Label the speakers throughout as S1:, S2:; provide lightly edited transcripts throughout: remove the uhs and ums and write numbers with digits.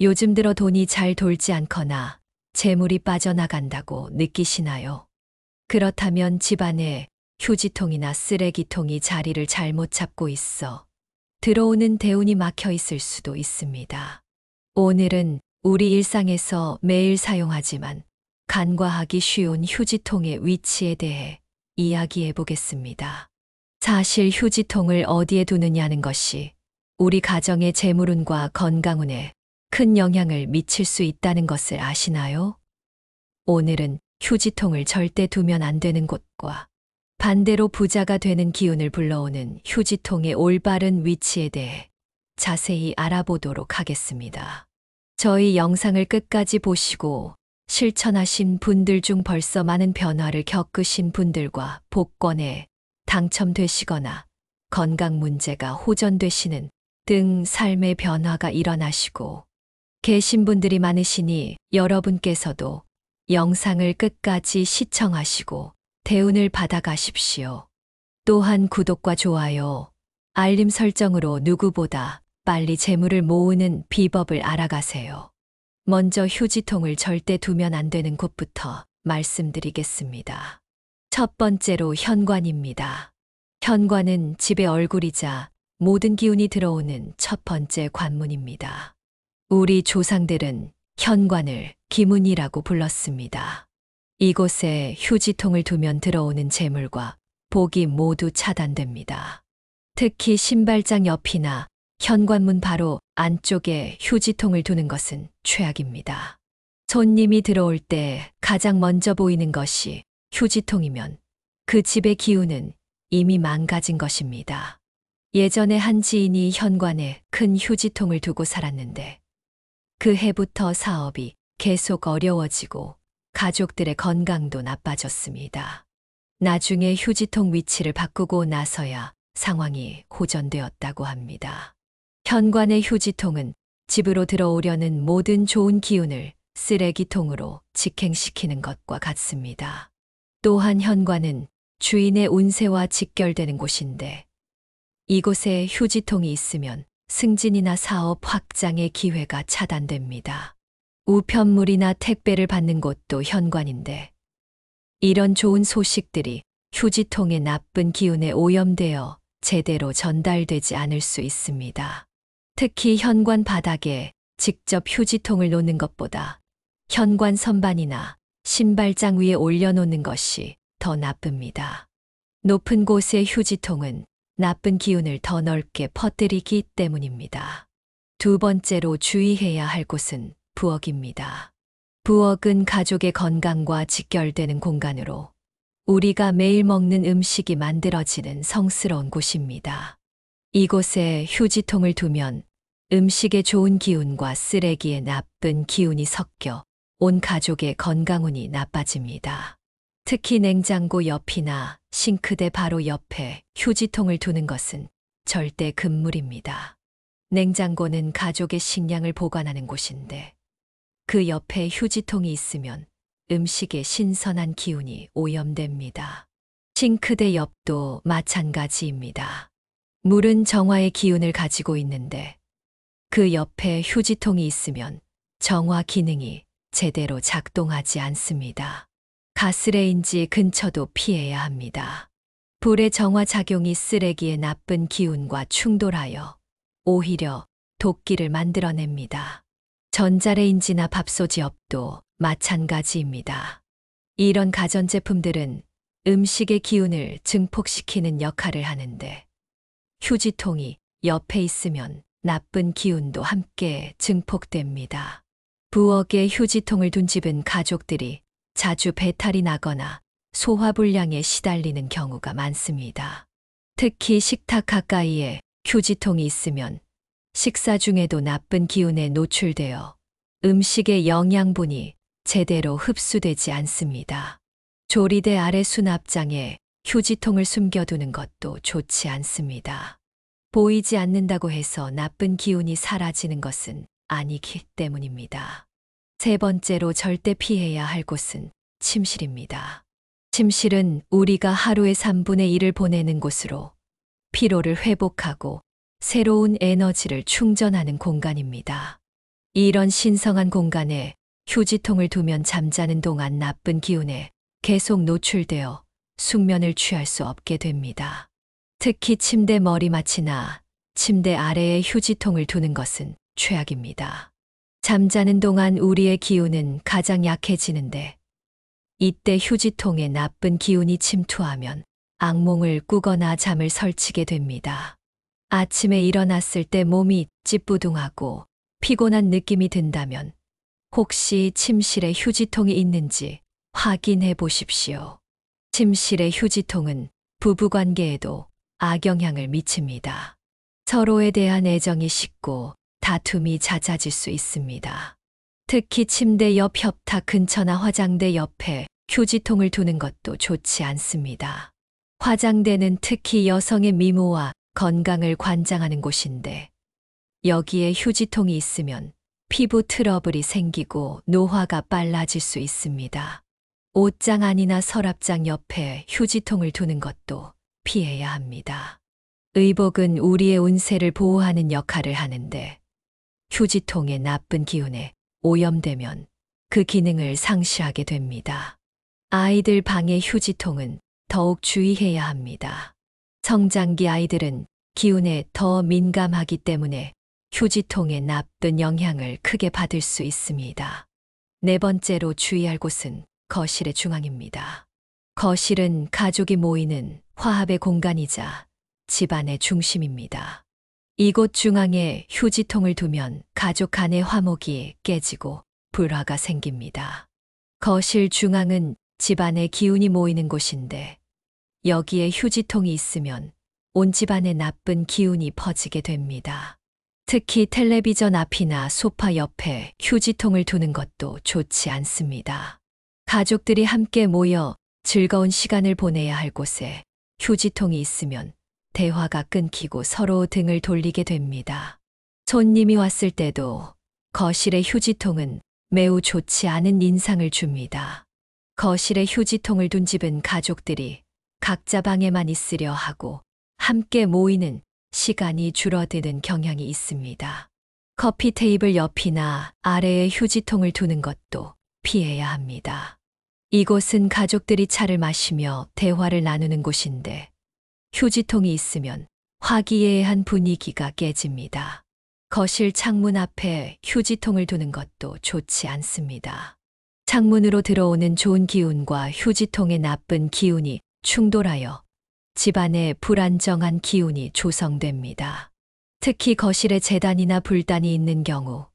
S1: 요즘 들어 돈이 잘 돌지 않거나 재물이 빠져나간다고 느끼시나요? 그렇다면 집안에 휴지통이나 쓰레기통이 자리를 잘못 잡고 있어 들어오는 대운이 막혀 있을 수도 있습니다. 오늘은 우리 일상에서 매일 사용하지만 간과하기 쉬운 휴지통의 위치에 대해 이야기해 보겠습니다. 사실 휴지통을 어디에 두느냐는 것이 우리 가정의 재물운과 건강운에 큰 영향을 미칠 수 있다는 것을 아시나요? 오늘은 휴지통을 절대 두면 안 되는 곳과 반대로 부자가 되는 기운을 불러오는 휴지통의 올바른 위치에 대해 자세히 알아보도록 하겠습니다. 저희 영상을 끝까지 보시고 실천하신 분들 중 벌써 많은 변화를 겪으신 분들과 복권에 당첨되시거나 건강 문제가 호전되시는 등 삶의 변화가 일어나시고 계신 분들이 많으시니 여러분께서도 영상을 끝까지 시청하시고 대운을 받아가십시오. 또한 구독과 좋아요, 알림 설정으로 누구보다 빨리 재물을 모으는 비법을 알아가세요. 먼저 휴지통을 절대 두면 안 되는 곳부터 말씀드리겠습니다. 첫 번째로 현관입니다. 현관은 집의 얼굴이자 모든 기운이 들어오는 첫 번째 관문입니다. 우리 조상들은 현관을 기문이라고 불렀습니다. 이곳에 휴지통을 두면 들어오는 재물과 복이 모두 차단됩니다. 특히 신발장 옆이나 현관문 바로 안쪽에 휴지통을 두는 것은 최악입니다. 손님이 들어올 때 가장 먼저 보이는 것이 휴지통이면 그 집의 기운은 이미 망가진 것입니다. 예전에 한 지인이 현관에 큰 휴지통을 두고 살았는데 그 해부터 사업이 계속 어려워지고 가족들의 건강도 나빠졌습니다. 나중에 휴지통 위치를 바꾸고 나서야 상황이 호전되었다고 합니다. 현관의 휴지통은 집으로 들어오려는 모든 좋은 기운을 쓰레기통으로 직행시키는 것과 같습니다. 또한 현관은 주인의 운세와 직결되는 곳인데 이곳에 휴지통이 있으면 승진이나 사업 확장의 기회가 차단됩니다. 우편물이나 택배를 받는 곳도 현관인데 이런 좋은 소식들이 휴지통의 나쁜 기운에 오염되어 제대로 전달되지 않을 수 있습니다. 특히 현관 바닥에 직접 휴지통을 놓는 것보다 현관 선반이나 신발장 위에 올려놓는 것이 더 나쁩니다. 높은 곳의 휴지통은 나쁜 기운을 더 넓게 퍼뜨리기 때문입니다. 두 번째로 주의해야 할 곳은 부엌입니다. 부엌은 가족의 건강과 직결되는 공간으로 우리가 매일 먹는 음식이 만들어지는 성스러운 곳입니다. 이곳에 휴지통을 두면 음식의 좋은 기운과 쓰레기의 나쁜 기운이 섞여 온 가족의 건강운이 나빠집니다. 특히 냉장고 옆이나 싱크대 바로 옆에 휴지통을 두는 것은 절대 금물입니다. 냉장고는 가족의 식량을 보관하는 곳인데 그 옆에 휴지통이 있으면 음식의 신선한 기운이 오염됩니다. 싱크대 옆도 마찬가지입니다. 물은 정화의 기운을 가지고 있는데 그 옆에 휴지통이 있으면 정화 기능이 제대로 작동하지 않습니다. 가스레인지 근처도 피해야 합니다. 불의 정화 작용이 쓰레기의 나쁜 기운과 충돌하여 오히려 독기를 만들어냅니다. 전자레인지나 밥솥이 옆도 마찬가지입니다. 이런 가전제품들은 음식의 기운을 증폭시키는 역할을 하는데 휴지통이 옆에 있으면 나쁜 기운도 함께 증폭됩니다. 부엌에 휴지통을 둔 집은 가족들이 자주 배탈이 나거나 소화불량에 시달리는 경우가 많습니다. 특히 식탁 가까이에 휴지통이 있으면 식사 중에도 나쁜 기운에 노출되어 음식의 영양분이 제대로 흡수되지 않습니다. 조리대 아래 수납장에 휴지통을 숨겨두는 것도 좋지 않습니다. 보이지 않는다고 해서 나쁜 기운이 사라지는 것은 아니기 때문입니다. 세 번째로 절대 피해야 할 곳은 침실입니다. 침실은 우리가 하루의 3분의 1을 보내는 곳으로 피로를 회복하고 새로운 에너지를 충전하는 공간입니다. 이런 신성한 공간에 휴지통을 두면 잠자는 동안 나쁜 기운에 계속 노출되어 숙면을 취할 수 없게 됩니다. 특히 침대 머리맡이나 침대 아래에 휴지통을 두는 것은 최악입니다. 잠자는 동안 우리의 기운은 가장 약해지는데 이때 휴지통에 나쁜 기운이 침투하면 악몽을 꾸거나 잠을 설치게 됩니다. 아침에 일어났을 때 몸이 찌뿌둥하고 피곤한 느낌이 든다면 혹시 침실에 휴지통이 있는지 확인해 보십시오. 침실의 휴지통은 부부관계에도 악영향을 미칩니다. 서로에 대한 애정이 식고 다툼이 잦아질 수 있습니다. 특히 침대 옆 협탁 근처나 화장대 옆에 휴지통을 두는 것도 좋지 않습니다. 화장대는 특히 여성의 미모와 건강을 관장하는 곳인데 여기에 휴지통이 있으면 피부 트러블이 생기고 노화가 빨라질 수 있습니다. 옷장 안이나 서랍장 옆에 휴지통을 두는 것도 피해야 합니다. 의복은 우리의 운세를 보호하는 역할을 하는데 휴지통의 나쁜 기운에 오염되면 그 기능을 상실하게 됩니다. 아이들 방의 휴지통은 더욱 주의해야 합니다. 성장기 아이들은 기운에 더 민감하기 때문에 휴지통의 나쁜 영향을 크게 받을 수 있습니다. 네 번째로 주의할 곳은 거실의 중앙입니다. 거실은 가족이 모이는 화합의 공간이자 집안의 중심입니다. 이곳 중앙에 휴지통을 두면 가족 간의 화목이 깨지고 불화가 생깁니다. 거실 중앙은 집안의 기운이 모이는 곳인데 여기에 휴지통이 있으면 온 집안에 나쁜 기운이 퍼지게 됩니다. 특히 텔레비전 앞이나 소파 옆에 휴지통을 두는 것도 좋지 않습니다. 가족들이 함께 모여 즐거운 시간을 보내야 할 곳에 휴지통이 있으면 대화가 끊기고 서로 등을 돌리게 됩니다. 손님이 왔을 때도 거실의 휴지통은 매우 좋지 않은 인상을 줍니다. 거실에 휴지통을 둔 집은 가족들이 각자 방에만 있으려 하고 함께 모이는 시간이 줄어드는 경향이 있습니다. 커피 테이블 옆이나 아래에 휴지통을 두는 것도 피해야 합니다. 이곳은 가족들이 차를 마시며 대화를 나누는 곳인데 휴지통이 있으면 화기애애한 분위기가 깨집니다. 거실 창문 앞에 휴지통을 두는 것도 좋지 않습니다. 창문으로 들어오는 좋은 기운과 휴지통의 나쁜 기운이 충돌하여 집안에 불안정한 기운이 조성됩니다. 특히 거실에 제단이나 불단이 있는 경우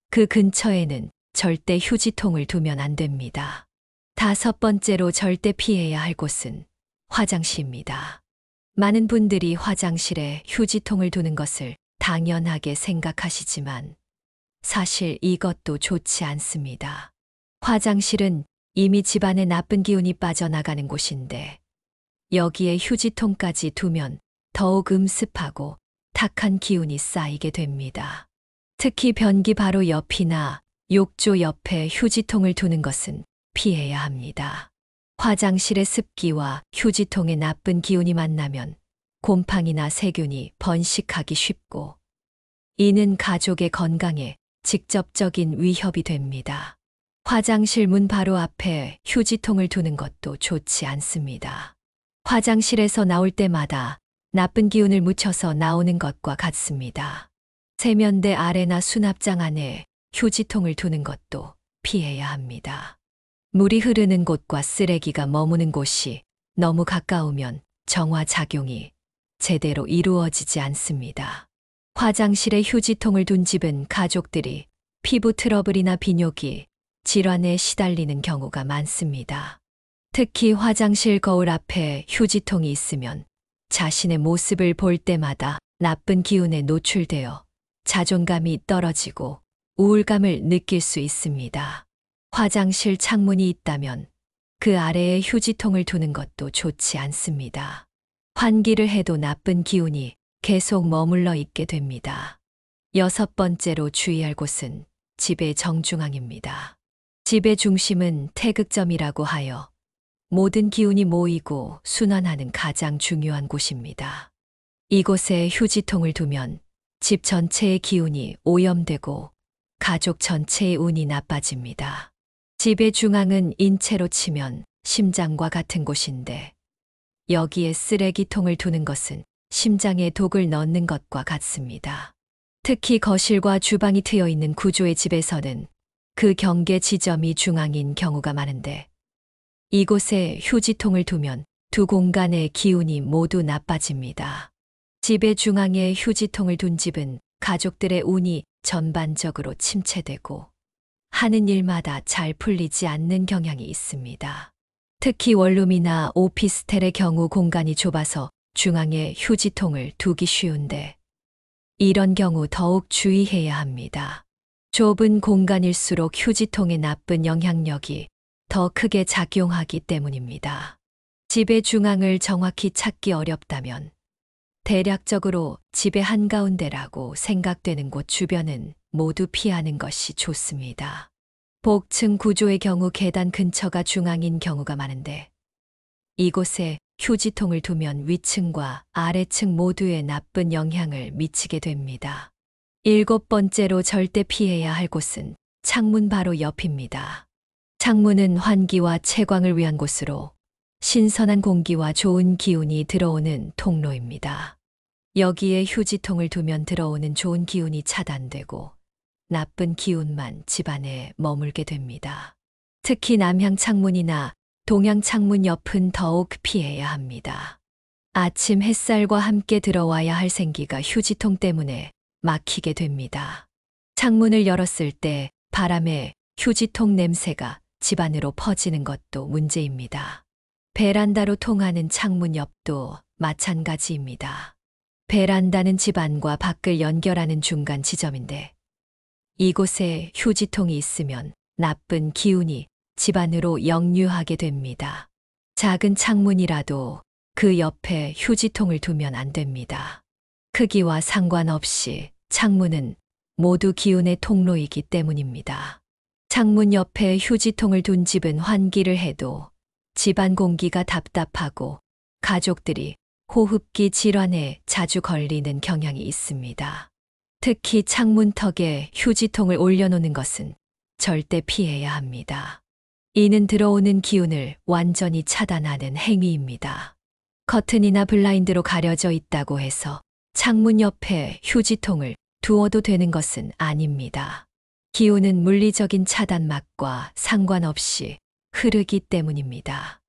S1: 그 근처에는 절대 휴지통을 두면 안 됩니다. 다섯 번째로 절대 피해야 할 곳은 화장실입니다. 많은 분들이 화장실에 휴지통을 두는 것을 당연하게 생각하시지만 사실 이것도 좋지 않습니다. 화장실은 이미 집안에 나쁜 기운이 빠져나가는 곳인데 여기에 휴지통까지 두면 더욱 음습하고 탁한 기운이 쌓이게 됩니다. 특히 변기 바로 옆이나 욕조 옆에 휴지통을 두는 것은 피해야 합니다. 화장실의 습기와 휴지통의 나쁜 기운이 만나면 곰팡이나 세균이 번식하기 쉽고 이는 가족의 건강에 직접적인 위협이 됩니다. 화장실 문 바로 앞에 휴지통을 두는 것도 좋지 않습니다. 화장실에서 나올 때마다 나쁜 기운을 묻혀서 나오는 것과 같습니다. 세면대 아래나 수납장 안에 휴지통을 두는 것도 피해야 합니다. 물이 흐르는 곳과 쓰레기가 머무는 곳이 너무 가까우면 정화작용이 제대로 이루어지지 않습니다. 화장실에 휴지통을 둔 집은 가족들이 피부 트러블이나 비뇨기, 질환에 시달리는 경우가 많습니다. 특히 화장실 거울 앞에 휴지통이 있으면 자신의 모습을 볼 때마다 나쁜 기운에 노출되어 자존감이 떨어지고 우울감을 느낄 수 있습니다. 화장실 창문이 있다면 그 아래에 휴지통을 두는 것도 좋지 않습니다. 환기를 해도 나쁜 기운이 계속 머물러 있게 됩니다. 여섯 번째로 주의할 곳은 집의 정중앙입니다. 집의 중심은 태극점이라고 하여 모든 기운이 모이고 순환하는 가장 중요한 곳입니다. 이곳에 휴지통을 두면 집 전체의 기운이 오염되고 가족 전체의 운이 나빠집니다. 집의 중앙은 인체로 치면 심장과 같은 곳인데 여기에 쓰레기통을 두는 것은 심장에 독을 넣는 것과 같습니다. 특히 거실과 주방이 트여 있는 구조의 집에서는 그 경계 지점이 중앙인 경우가 많은데 이곳에 휴지통을 두면 두 공간의 기운이 모두 나빠집니다. 집의 중앙에 휴지통을 둔 집은 가족들의 운이 전반적으로 침체되고 하는 일마다 잘 풀리지 않는 경향이 있습니다. 특히 원룸이나 오피스텔의 경우 공간이 좁아서 중앙에 휴지통을 두기 쉬운데 이런 경우 더욱 주의해야 합니다. 좁은 공간일수록 휴지통의 나쁜 영향력이 더 크게 작용하기 때문입니다. 집의 중앙을 정확히 찾기 어렵다면 대략적으로 집의 한가운데라고 생각되는 곳 주변은 모두 피하는 것이 좋습니다. 복층 구조의 경우 계단 근처가 중앙인 경우가 많은데 이곳에 휴지통을 두면 위층과 아래층 모두에 나쁜 영향을 미치게 됩니다. 7번째로 절대 피해야 할 곳은 창문 바로 옆입니다. 창문은 환기와 채광을 위한 곳으로 신선한 공기와 좋은 기운이 들어오는 통로입니다. 여기에 휴지통을 두면 들어오는 좋은 기운이 차단되고 나쁜 기운만 집안에 머물게 됩니다. 특히 남향 창문이나 동향 창문 옆은 더욱 피해야 합니다. 아침 햇살과 함께 들어와야 할 생기가 휴지통 때문에 막히게 됩니다. 창문을 열었을 때 바람에 휴지통 냄새가 집안으로 퍼지는 것도 문제입니다. 베란다로 통하는 창문 옆도 마찬가지입니다. 베란다는 집안과 밖을 연결하는 중간 지점인데 이곳에 휴지통이 있으면 나쁜 기운이 집안으로 역류하게 됩니다. 작은 창문이라도 그 옆에 휴지통을 두면 안 됩니다. 크기와 상관없이 창문은 모두 기운의 통로이기 때문입니다. 창문 옆에 휴지통을 둔 집은 환기를 해도 집안 공기가 답답하고 가족들이 호흡기 질환에 자주 걸리는 경향이 있습니다. 특히 창문턱에 휴지통을 올려놓는 것은 절대 피해야 합니다. 이는 들어오는 기운을 완전히 차단하는 행위입니다. 커튼이나 블라인드로 가려져 있다고 해서 창문 옆에 휴지통을 두어도 되는 것은 아닙니다. 기운은 물리적인 차단막과 상관없이 흐르기 때문입니다.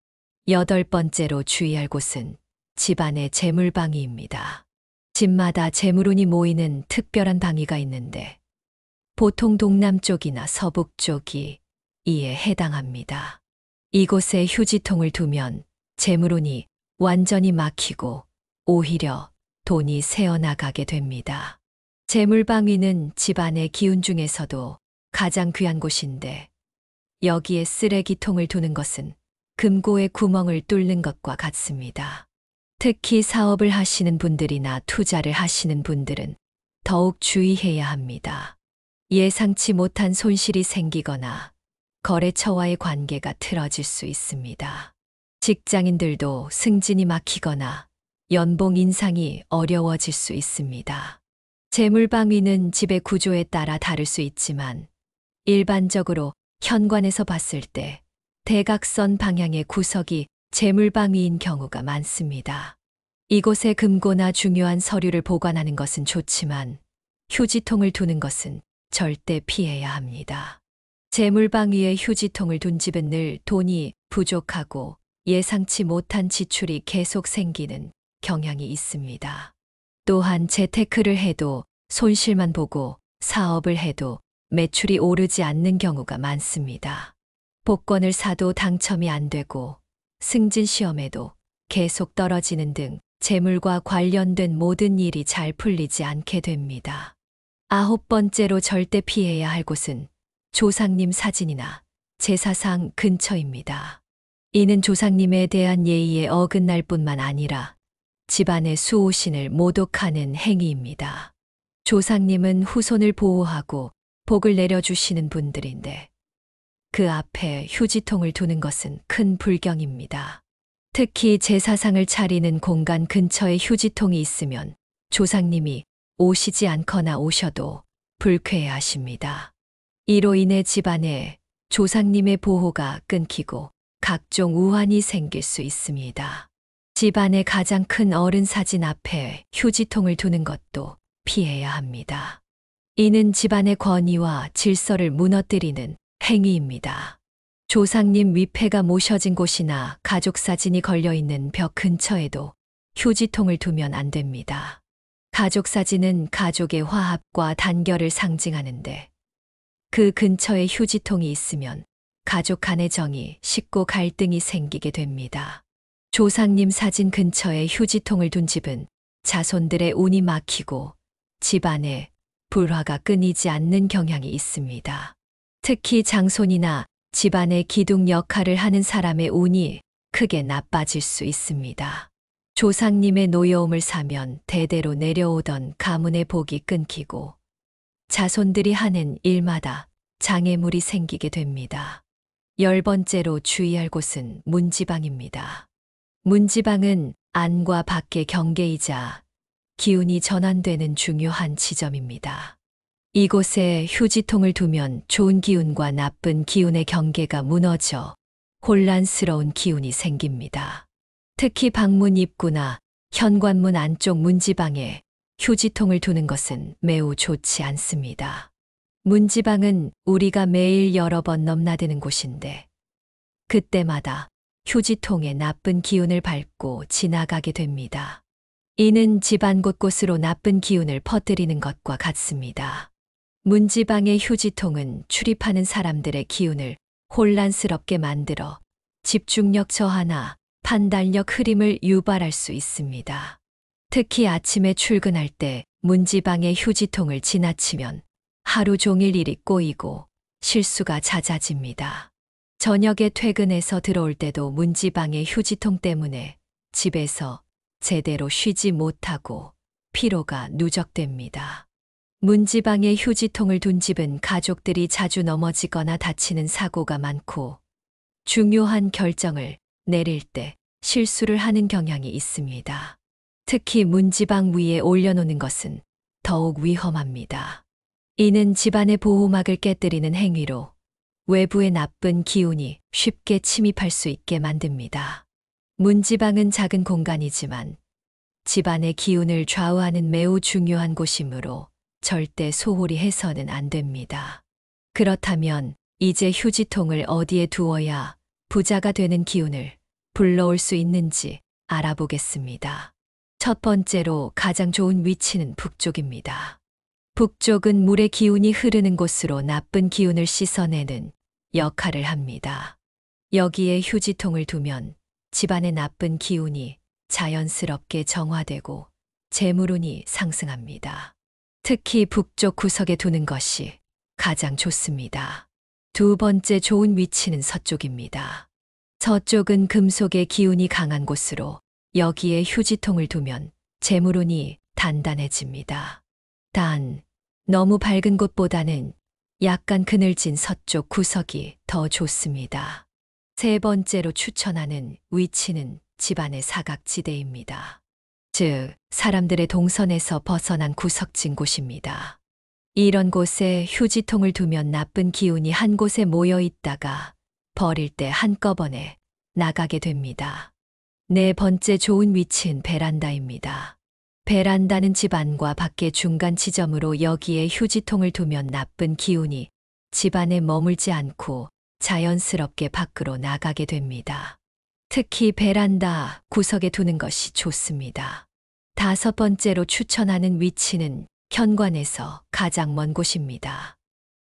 S1: 8번째로 주의할 곳은 집안의 재물방위입니다. 집마다 재물운이 모이는 특별한 방위가 있는데 보통 동남쪽이나 서북쪽이 이에 해당합니다. 이곳에 휴지통을 두면 재물운이 완전히 막히고 오히려 돈이 새어나가게 됩니다. 재물방위는 집안의 기운 중에서도 가장 귀한 곳인데 여기에 쓰레기통을 두는 것은 금고의 구멍을 뚫는 것과 같습니다. 특히 사업을 하시는 분들이나 투자를 하시는 분들은 더욱 주의해야 합니다. 예상치 못한 손실이 생기거나 거래처와의 관계가 틀어질 수 있습니다. 직장인들도 승진이 막히거나 연봉 인상이 어려워질 수 있습니다. 재물방위는 집의 구조에 따라 다를 수 있지만 일반적으로 현관에서 봤을 때 대각선 방향의 구석이 재물방위인 경우가 많습니다. 이곳에 금고나 중요한 서류를 보관하는 것은 좋지만 휴지통을 두는 것은 절대 피해야 합니다. 재물방위에 휴지통을 둔 집은 늘 돈이 부족하고 예상치 못한 지출이 계속 생기는 경향이 있습니다. 또한 재테크를 해도 손실만 보고 사업을 해도 매출이 오르지 않는 경우가 많습니다. 복권을 사도 당첨이 안 되고 승진 시험에도 계속 떨어지는 등 재물과 관련된 모든 일이 잘 풀리지 않게 됩니다. 9번째로 절대 피해야 할 곳은 조상님 사진이나 제사상 근처입니다. 이는 조상님에 대한 예의에 어긋날 뿐만 아니라 집안의 수호신을 모독하는 행위입니다. 조상님은 후손을 보호하고 복을 내려주시는 분들인데 그 앞에 휴지통을 두는 것은 큰 불경입니다. 특히 제사상을 차리는 공간 근처에 휴지통이 있으면 조상님이 오시지 않거나 오셔도 불쾌해하십니다. 이로 인해 집안에 조상님의 보호가 끊기고 각종 우환이 생길 수 있습니다. 집안의 가장 큰 어른 사진 앞에 휴지통을 두는 것도 피해야 합니다. 이는 집안의 권위와 질서를 무너뜨리는 행위입니다. 조상님 위패가 모셔진 곳이나 가족 사진이 걸려있는 벽 근처에도 휴지통을 두면 안 됩니다. 가족 사진은 가족의 화합과 단결을 상징하는데 그 근처에 휴지통이 있으면 가족 간의 정이 식고 갈등이 생기게 됩니다. 조상님 사진 근처에 휴지통을 둔 집은 자손들의 운이 막히고 집안에 불화가 끊이지 않는 경향이 있습니다. 특히 장손이나 집안의 기둥 역할을 하는 사람의 운이 크게 나빠질 수 있습니다. 조상님의 노여움을 사면 대대로 내려오던 가문의 복이 끊기고 자손들이 하는 일마다 장애물이 생기게 됩니다. 10번째로 주의할 곳은 문지방입니다. 문지방은 안과 밖의 경계이자 기운이 전환되는 중요한 지점입니다. 이곳에 휴지통을 두면 좋은 기운과 나쁜 기운의 경계가 무너져 혼란스러운 기운이 생깁니다. 특히 방문 입구나 현관문 안쪽 문지방에 휴지통을 두는 것은 매우 좋지 않습니다. 문지방은 우리가 매일 여러 번 넘나드는 곳인데 그때마다 휴지통에 나쁜 기운을 밟고 지나가게 됩니다. 이는 집안 곳곳으로 나쁜 기운을 퍼뜨리는 것과 같습니다. 문지방의 휴지통은 출입하는 사람들의 기운을 혼란스럽게 만들어 집중력 저하나 판단력 흐림을 유발할 수 있습니다. 특히 아침에 출근할 때 문지방의 휴지통을 지나치면 하루 종일 일이 꼬이고 실수가 잦아집니다. 저녁에 퇴근해서 들어올 때도 문지방의 휴지통 때문에 집에서 제대로 쉬지 못하고 피로가 누적됩니다. 문지방에 휴지통을 둔 집은 가족들이 자주 넘어지거나 다치는 사고가 많고 중요한 결정을 내릴 때 실수를 하는 경향이 있습니다. 특히 문지방 위에 올려놓는 것은 더욱 위험합니다. 이는 집안의 보호막을 깨뜨리는 행위로 외부의 나쁜 기운이 쉽게 침입할 수 있게 만듭니다. 문지방은 작은 공간이지만 집안의 기운을 좌우하는 매우 중요한 곳이므로 절대 소홀히 해서는 안 됩니다. 그렇다면 이제 휴지통을 어디에 두어야 부자가 되는 기운을 불러올 수 있는지 알아보겠습니다. 첫 번째로 가장 좋은 위치는 북쪽입니다. 북쪽은 물의 기운이 흐르는 곳으로 나쁜 기운을 씻어내는 역할을 합니다. 여기에 휴지통을 두면 집안의 나쁜 기운이 자연스럽게 정화되고 재물운이 상승합니다. 특히 북쪽 구석에 두는 것이 가장 좋습니다. 두 번째 좋은 위치는 서쪽입니다. 서쪽은 금속의 기운이 강한 곳으로 여기에 휴지통을 두면 재물운이 단단해집니다. 단, 너무 밝은 곳보다는 약간 그늘진 서쪽 구석이 더 좋습니다. 세 번째로 추천하는 위치는 집안의 사각지대입니다. 즉, 사람들의 동선에서 벗어난 구석진 곳입니다. 이런 곳에 휴지통을 두면 나쁜 기운이 한 곳에 모여 있다가 버릴 때 한꺼번에 나가게 됩니다. 네 번째 좋은 위치는 베란다입니다. 베란다는 집 안과 밖의 중간 지점으로 여기에 휴지통을 두면 나쁜 기운이 집안에 머물지 않고 자연스럽게 밖으로 나가게 됩니다. 특히 베란다 구석에 두는 것이 좋습니다. 다섯 번째로 추천하는 위치는 현관에서 가장 먼 곳입니다.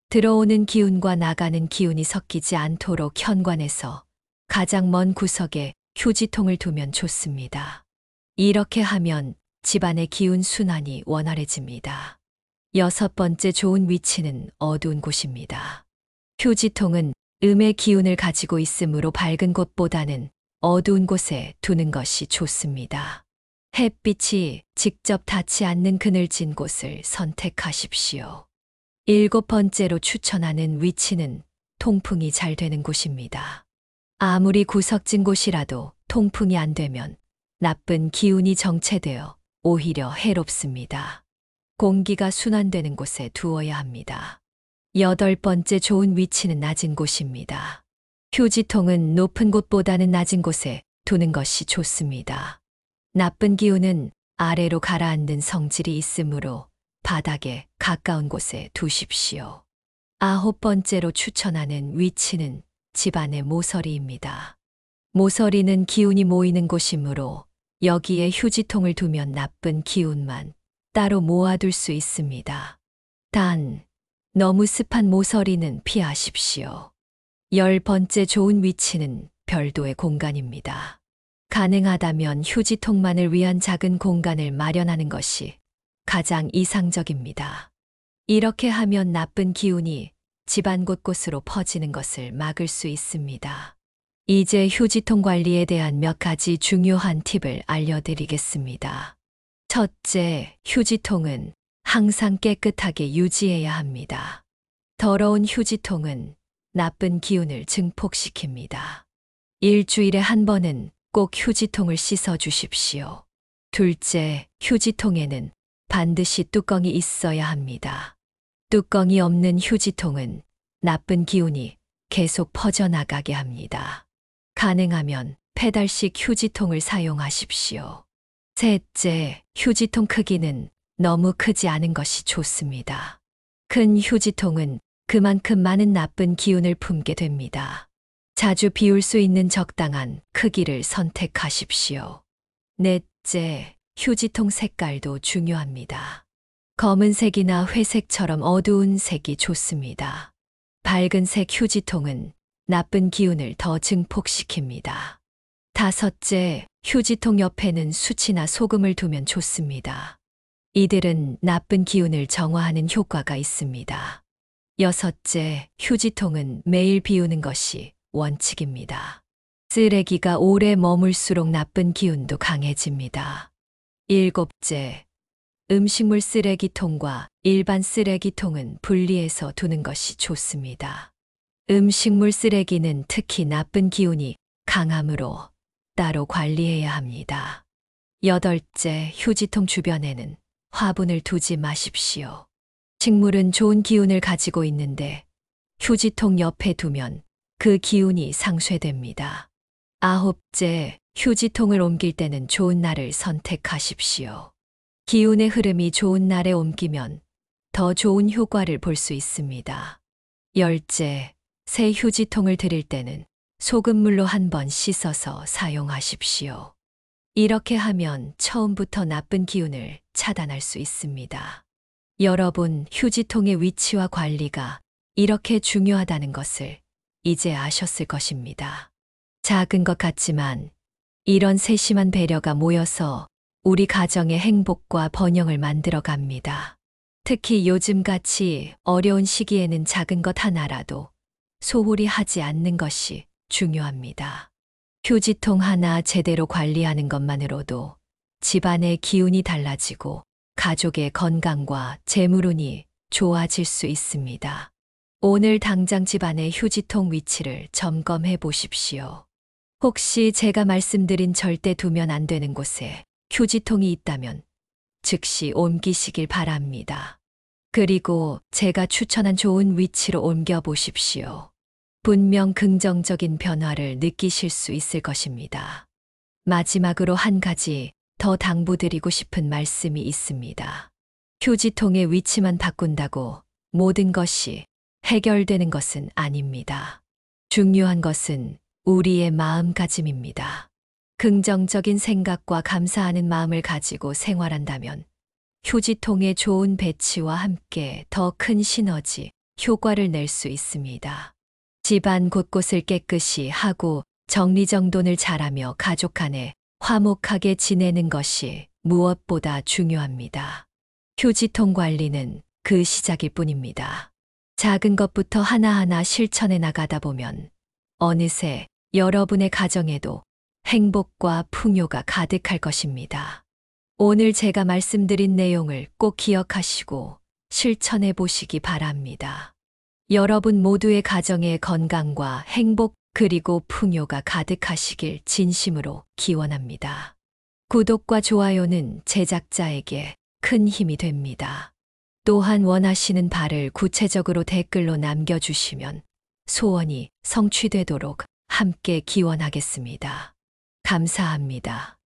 S1: 들어오는 기운과 나가는 기운이 섞이지 않도록 현관에서 가장 먼 구석에 휴지통을 두면 좋습니다. 이렇게 하면 집안의 기운 순환이 원활해집니다. 여섯 번째 좋은 위치는 어두운 곳입니다. 휴지통은 음의 기운을 가지고 있으므로 밝은 곳보다는 어두운 곳에 두는 것이 좋습니다. 햇빛이 직접 닿지 않는 그늘진 곳을 선택하십시오. 일곱 번째로 추천하는 위치는 통풍이 잘 되는 곳입니다. 아무리 구석진 곳이라도 통풍이 안 되면 나쁜 기운이 정체되어 오히려 해롭습니다. 공기가 순환되는 곳에 두어야 합니다. 8번째 좋은 위치는 낮은 곳입니다. 휴지통은 높은 곳보다는 낮은 곳에 두는 것이 좋습니다. 나쁜 기운은 아래로 가라앉는 성질이 있으므로 바닥에 가까운 곳에 두십시오. 9번째로 추천하는 위치는 집안의 모서리입니다. 모서리는 기운이 모이는 곳이므로 여기에 휴지통을 두면 나쁜 기운만 따로 모아둘 수 있습니다. 단, 너무 습한 모서리는 피하십시오. 10번째 좋은 위치는 별도의 공간입니다. 가능하다면 휴지통만을 위한 작은 공간을 마련하는 것이 가장 이상적입니다. 이렇게 하면 나쁜 기운이 집안 곳곳으로 퍼지는 것을 막을 수 있습니다. 이제 휴지통 관리에 대한 몇 가지 중요한 팁을 알려드리겠습니다. 첫째, 휴지통은 항상 깨끗하게 유지해야 합니다. 더러운 휴지통은 나쁜 기운을 증폭시킵니다. 일주일에 한 번은 꼭 휴지통을 씻어 주십시오. 둘째, 휴지통에는 반드시 뚜껑이 있어야 합니다. 뚜껑이 없는 휴지통은 나쁜 기운이 계속 퍼져나가게 합니다. 가능하면 페달식 휴지통을 사용하십시오. 셋째, 휴지통 크기는 너무 크지 않은 것이 좋습니다. 큰 휴지통은 그만큼 많은 나쁜 기운을 품게 됩니다. 자주 비울 수 있는 적당한 크기를 선택하십시오. 넷째, 휴지통 색깔도 중요합니다. 검은색이나 회색처럼 어두운 색이 좋습니다. 밝은 색 휴지통은 나쁜 기운을 더 증폭시킵니다. 다섯째, 휴지통 옆에는 수치나 소금을 두면 좋습니다. 이들은 나쁜 기운을 정화하는 효과가 있습니다. 여섯째, 휴지통은 매일 비우는 것이 원칙입니다. 쓰레기가 오래 머물수록 나쁜 기운도 강해집니다. 일곱째, 음식물 쓰레기통과 일반 쓰레기통은 분리해서 두는 것이 좋습니다. 음식물 쓰레기는 특히 나쁜 기운이 강하므로 따로 관리해야 합니다. 여덟째, 휴지통 주변에는 화분을 두지 마십시오. 식물은 좋은 기운을 가지고 있는데 휴지통 옆에 두면 그 기운이 상쇄됩니다. 아홉째, 휴지통을 옮길 때는 좋은 날을 선택하십시오. 기운의 흐름이 좋은 날에 옮기면 더 좋은 효과를 볼 수 있습니다. 열째, 새 휴지통을 드릴 때는 소금물로 한번 씻어서 사용하십시오. 이렇게 하면 처음부터 나쁜 기운을 차단할 수 있습니다. 여러분, 휴지통의 위치와 관리가 이렇게 중요하다는 것을 이제 아셨을 것입니다. 작은 것 같지만 이런 세심한 배려가 모여서 우리 가정의 행복과 번영을 만들어 갑니다. 특히 요즘같이 어려운 시기에는 작은 것 하나라도 소홀히 하지 않는 것이 중요합니다. 휴지통 하나 제대로 관리하는 것만으로도 집안의 기운이 달라지고 가족의 건강과 재물운이 좋아질 수 있습니다. 오늘 당장 집안의 휴지통 위치를 점검해 보십시오. 혹시 제가 말씀드린 절대 두면 안 되는 곳에 휴지통이 있다면 즉시 옮기시길 바랍니다. 그리고 제가 추천한 좋은 위치로 옮겨 보십시오. 분명 긍정적인 변화를 느끼실 수 있을 것입니다. 마지막으로 한 가지 더 당부드리고 싶은 말씀이 있습니다. 휴지통의 위치만 바꾼다고 모든 것이 해결되는 것은 아닙니다. 중요한 것은 우리의 마음가짐입니다. 긍정적인 생각과 감사하는 마음을 가지고 생활한다면 휴지통의 좋은 배치와 함께 더 큰 시너지, 효과를 낼 수 있습니다. 집안 곳곳을 깨끗이 하고 정리정돈을 잘하며 가족 간에 화목하게 지내는 것이 무엇보다 중요합니다. 휴지통 관리는 그 시작일 뿐입니다. 작은 것부터 하나하나 실천해 나가다 보면 어느새 여러분의 가정에도 행복과 풍요가 가득할 것입니다. 오늘 제가 말씀드린 내용을 꼭 기억하시고 실천해 보시기 바랍니다. 여러분 모두의 가정의 건강과 행복 그리고 풍요가 가득하시길 진심으로 기원합니다. 구독과 좋아요는 제작자에게 큰 힘이 됩니다. 또한 원하시는 바를 구체적으로 댓글로 남겨주시면 소원이 성취되도록 함께 기원하겠습니다. 감사합니다.